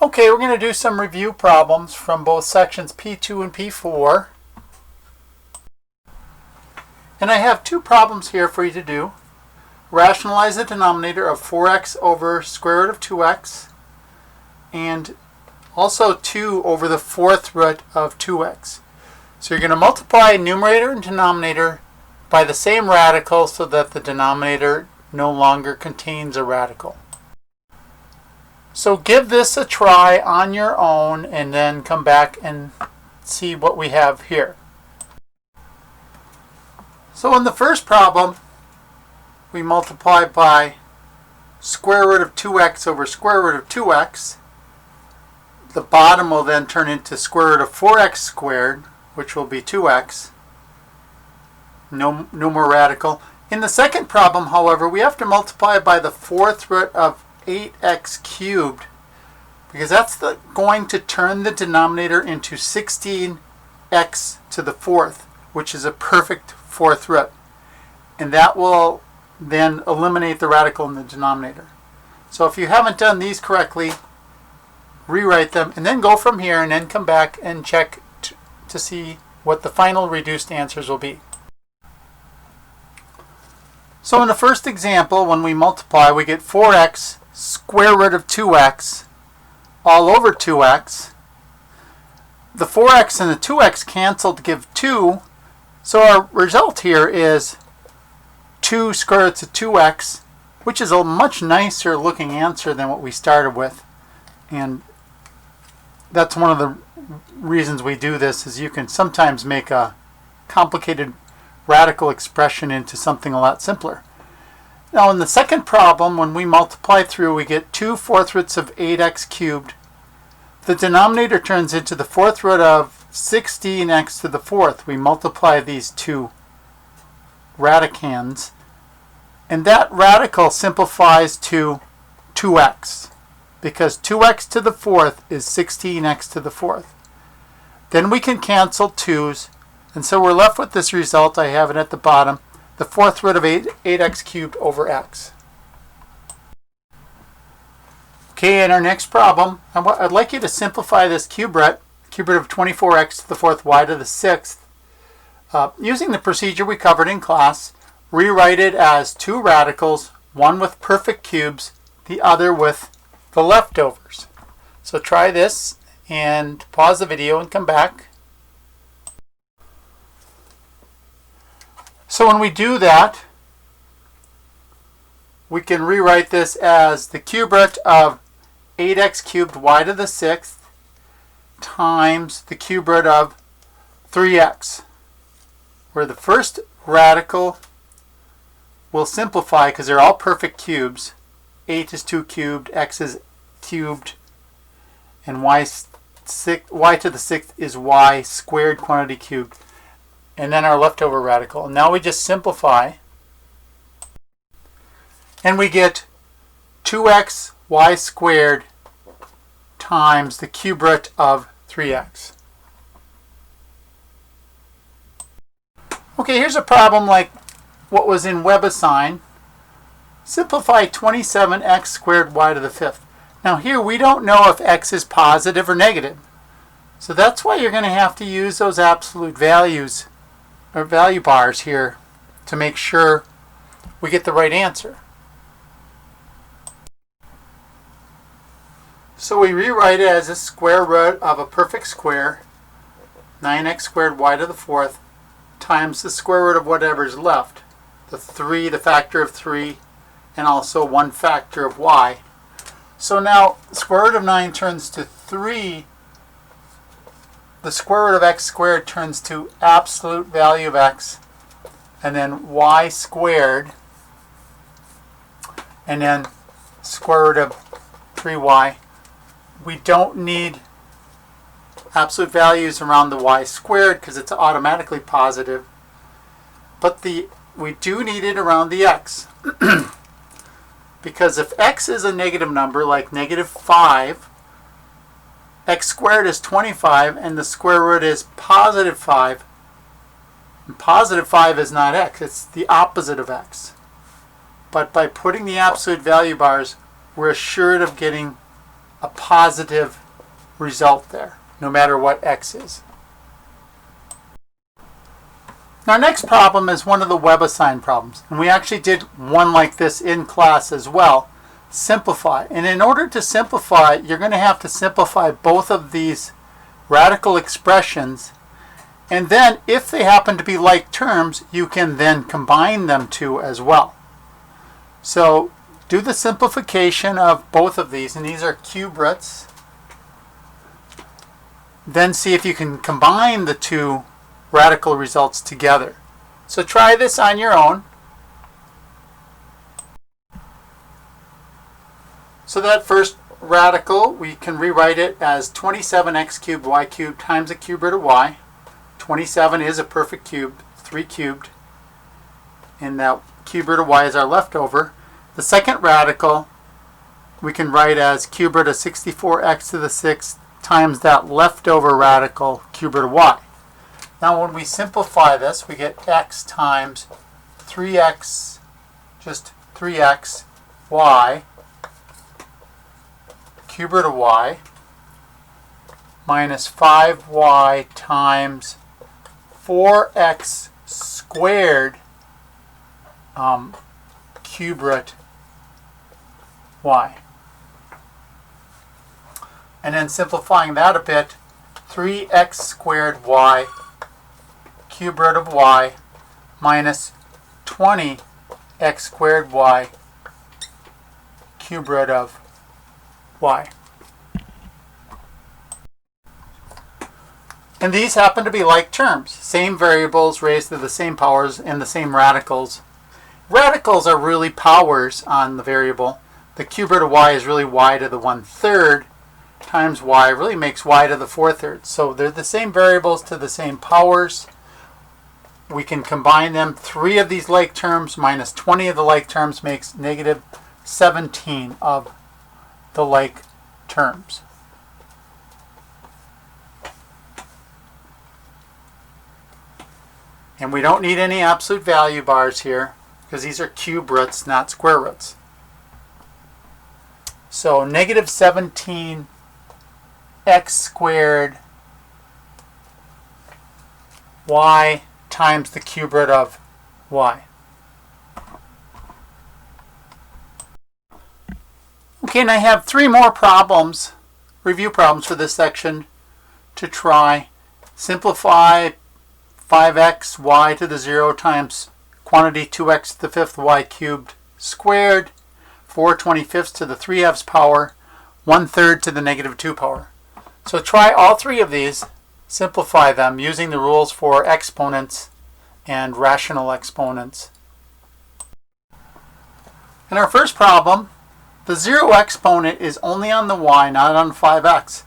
Okay, we're going to do some review problems from both sections P2 and P4. And I have two problems here for you to do. Rationalize the denominator of 4x over square root of 2x, and also 2 over the fourth root of 2x. So you're going to multiply numerator and denominator by the same radical so that the denominator no longer contains a radical. So give this a try on your own and then come back and see what we have here. So in the first problem, we multiply by square root of 2x over square root of 2x. The bottom will then turn into square root of 4x squared, which will be 2x. No more radical. In the second problem, however, we have to multiply by the fourth root of 8x cubed, because that's going to turn the denominator into 16x to the fourth, which is a perfect fourth root. And that will then eliminate the radical in the denominator. So if you haven't done these correctly, rewrite them and then go from here and then come back and check to see what the final reduced answers will be. So in the first example, when we multiply, we get 4x square root of 2x all over 2x. The 4x and the 2x cancel to give 2. So our result here is 2 square roots of 2x, which is a much nicer looking answer than what we started with. And that's one of the reasons we do this, is you can sometimes make a complicated radical expression into something a lot simpler. Now in the second problem, when we multiply through, we get 2 fourth roots of 8x cubed. The denominator turns into the fourth root of 16x to the fourth. We multiply these two radicands, and that radical simplifies to 2x, because 2x to the fourth is 16x to the fourth. Then we can cancel 2's, and so we're left with this result. I have it at the bottom, the fourth root of 8x cubed over x. Okay, in our next problem, I'd like you to simplify this cube root of 24x to the fourth y to the sixth. Using the procedure we covered in class, rewrite it as two radicals, one with perfect cubes, the other with the leftovers. So try this and pause the video and come back. So when we do that, we can rewrite this as the cube root of 8x cubed y to the sixth times the cube root of 3x, where the first radical will simplify because they're all perfect cubes. 8 is 2 cubed, x is cubed, and y to the sixth is y squared quantity cubed. And then our leftover radical. And now we just simplify, and we get 2x y squared times the cube root of 3x. Okay, here's a problem like what was in WebAssign. Simplify 27x squared y to the fifth. Now here we don't know if x is positive or negative. So that's why you're going to have to use those absolute values or value bars here to make sure we get the right answer. So we rewrite it as a square root of a perfect square, 9x squared y to the fourth, times the square root of whatever's left, the 3, the factor of 3, and also 1 factor of y. So now the square root of 9 turns to 3. The square root of x squared turns to absolute value of x, and then y squared, and then square root of 3y. We don't need absolute values around the y squared because it's automatically positive, but we do need it around the x. Because if x is a negative number, like negative 5, x squared is 25, and the square root is positive 5. And positive 5 is not x, it's the opposite of x. But by putting the absolute value bars, we're assured of getting a positive result there, no matter what x is. Our next problem is one of the WebAssign problems. And we actually did one like this in class as well. Simplify. And in order to simplify, you're going to have to simplify both of these radical expressions. And then, if they happen to be like terms, you can then combine them two as well. So, do the simplification of both of these. And these are cube roots. Then see if you can combine the two radical results together. So try this on your own. So that first radical, we can rewrite it as 27x cubed y cubed times the cube root of y. 27 is a perfect cube, 3 cubed, and that cube root of y is our leftover. The second radical we can write as cube root of 64x to the 6th times that leftover radical cube root of y. Now when we simplify this, we get x times 3x, just 3x, y, cube root of y, minus 5y times 4x squared cube root y. And then simplifying that a bit, 3x squared y cube root of y minus 20x squared y cube root of y. And these happen to be like terms. Same variables raised to the same powers and the same radicals. Radicals are really powers on the variable. The cube root of y is really y to the 1/3 times y really makes y to the 4/3. So they're the same variables to the same powers. We can combine them. 3 of these like terms minus 20 of the like terms makes negative 17 of the like terms. And we don't need any absolute value bars here because these are cube roots, not square roots. So negative 17 x squared y times the cube root of y. Okay, and I have 3 more problems, review problems for this section to try. Simplify 5x y to the 0 times quantity 2x to the 5th y cubed squared, 4/25 to the 3/2 power, 1/3 to the negative 2 power. So try all 3 of these, simplify them using the rules for exponents and rational exponents. In our first problem, the 0 exponent is only on the y, not on 5x.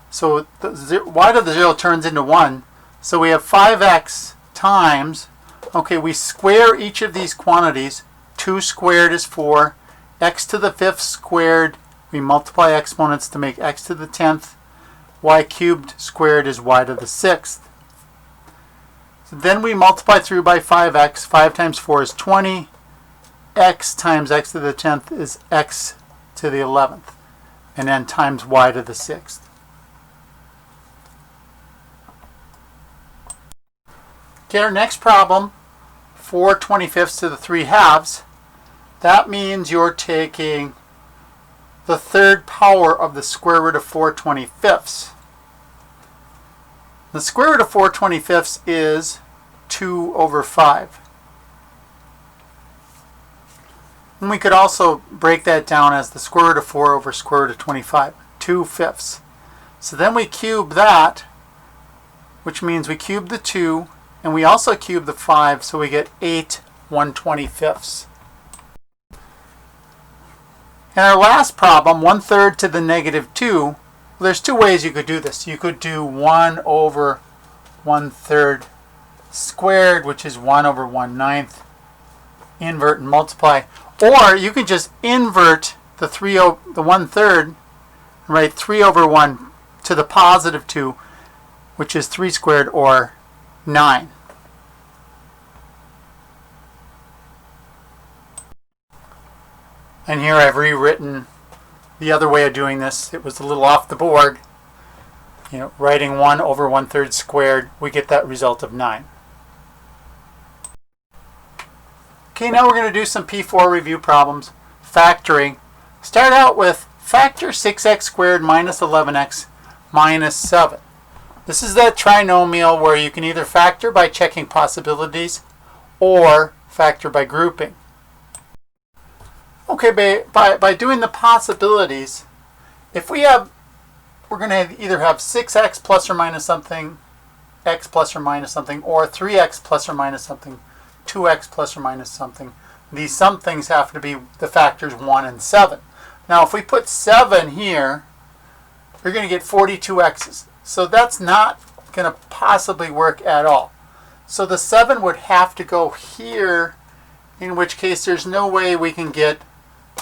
So the y to the 0 turns into 1. So we have 5x times, okay, we square each of these quantities. 2 squared is 4. X to the 5th squared, we multiply exponents to make x to the 10th. Y cubed squared is y to the 6th. So then we multiply through by 5x. 5 times 4 is 20. X times x to the 10th is x to the 11th. And then times y to the 6th. Okay, our next problem, 4/25 to the 3/2. That means you're taking the 3rd power of the square root of 4/25. The square root of 4/25 is 2/5. And we could also break that down as the square root of 4 over square root of 25, 2/5. So then we cube that, which means we cube the 2, and we also cube the 5, so we get 8/125. And our last problem, 1/3 to the negative 2, well, there's 2 ways you could do this. You could do 1 over 1/3 squared, which is 1 over 1/9, invert and multiply. Or you can just invert the 1/3 and write 3 over 1 to the positive 2, which is 3 squared, or 9. And here I've rewritten the other way of doing this, it was a little off the board. Writing 1 over 1/3 squared, we get that result of 9. Okay, now we're going to do some P4 review problems. Factoring. Start out with factor 6x squared minus 11x minus 7. This is that trinomial where you can either factor by checking possibilities or factor by grouping. Okay, by doing the possibilities, if we're going to either have 6x plus or minus something, x plus or minus something, or 3x plus or minus something, 2x plus or minus something. These somethings have to be the factors 1 and 7. Now if we put 7 here, you're going to get 42x's. So that's not going to possibly work at all. So the 7 would have to go here, in which case there's no way we can get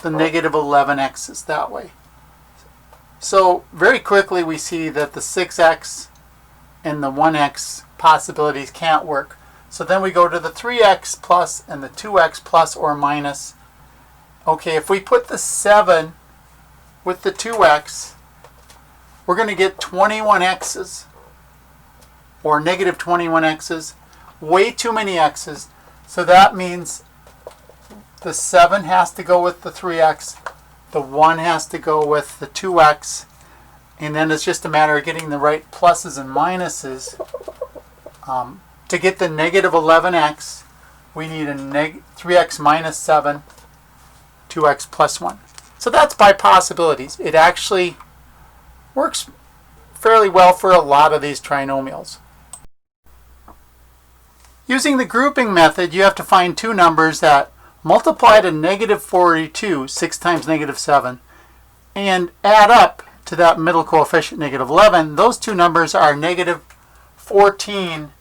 the negative 11x's that way. So very quickly we see that the 6x and the 1x possibilities can't work. So then we go to the 3x plus and the 2x plus or minus. Okay, if we put the 7 with the 2x, we're going to get 21x's or negative 21x's. Way too many x's. So that means the 7 has to go with the 3x, the 1 has to go with the 2x, and then it's just a matter of getting the right pluses and minuses. To get the negative 11x, we need a 3x minus 7, 2x plus 1. So that's by possibilities. It actually works fairly well for a lot of these trinomials. Using the grouping method, you have to find two numbers that multiply to negative 42, 6 times negative 7, and add up to that middle coefficient, negative 11. Those two numbers are negative 14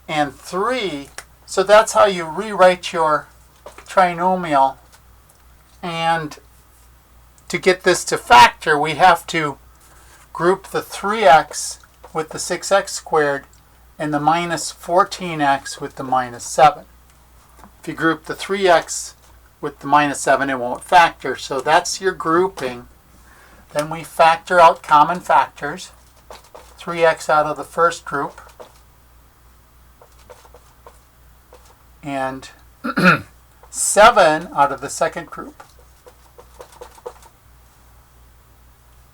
and 3. So that's how you rewrite your trinomial. And to get this to factor, we have to group the 3x with the 6x squared and the minus 14x with the minus 7. If you group the 3x with the minus 7, it won't factor. So that's your grouping. Then we factor out common factors. 3x out of the first group and 7 out of the second group.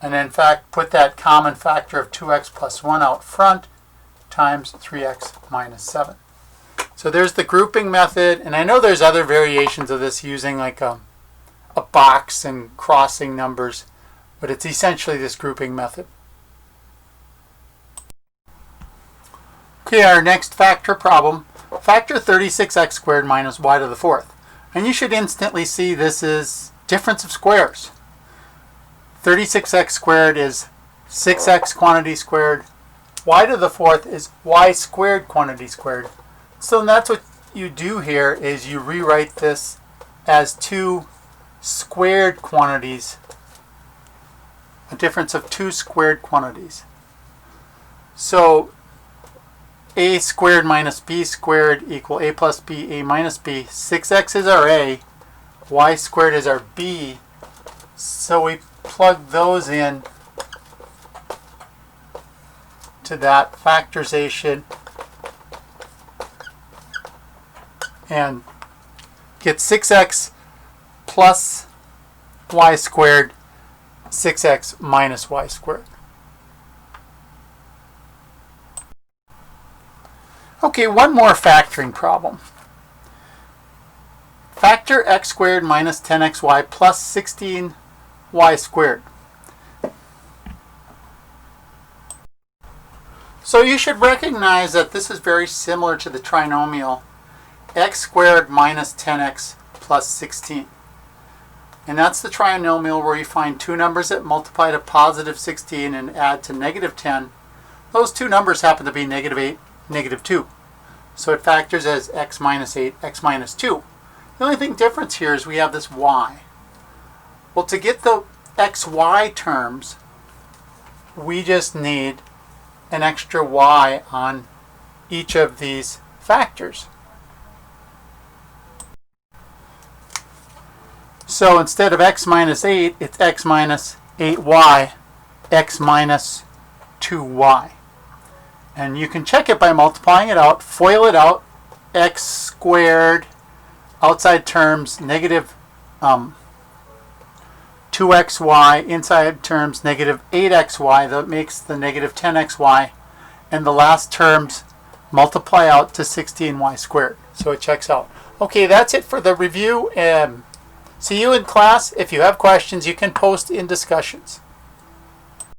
And in fact, put that common factor of 2x plus 1 out front times 3x minus 7. So there's the grouping method, and I know there's other variations of this using like a box and crossing numbers, but it's essentially this grouping method. Okay, our next factor problem. Factor 36x squared minus y to the fourth. And you should instantly see this is difference of squares. 36x squared is 6x quantity squared. Y to the fourth is y squared quantity squared. So that's what you do here is you rewrite this as two squared quantities, a difference of two squared quantities. So a squared minus b squared equal a plus b, a minus b. 6x is our a, y squared is our b. So we plug those in to that factorization and get 6x plus y squared, 6x minus y squared. Okay, one more factoring problem. Factor x squared minus 10xy plus 16y squared. So you should recognize that this is very similar to the trinomial x squared minus 10x plus 16. And that's the trinomial where you find two numbers that multiply to positive 16 and add to negative 10. Those two numbers happen to be negative 8, negative 2. So it factors as x minus 8, x minus 2. The only thing different here is we have this y. Well, to get the xy terms, we just need an extra y on each of these factors. So instead of x minus 8, it's x minus 8y, x minus 2y. And you can check it by multiplying it out, FOIL it out, x squared, outside terms, negative 2xy, inside terms, negative 8xy. That makes the negative 10xy. And the last terms multiply out to 16y squared. So it checks out. Okay, that's it for the review. See you in class. If you have questions, you can post in discussions.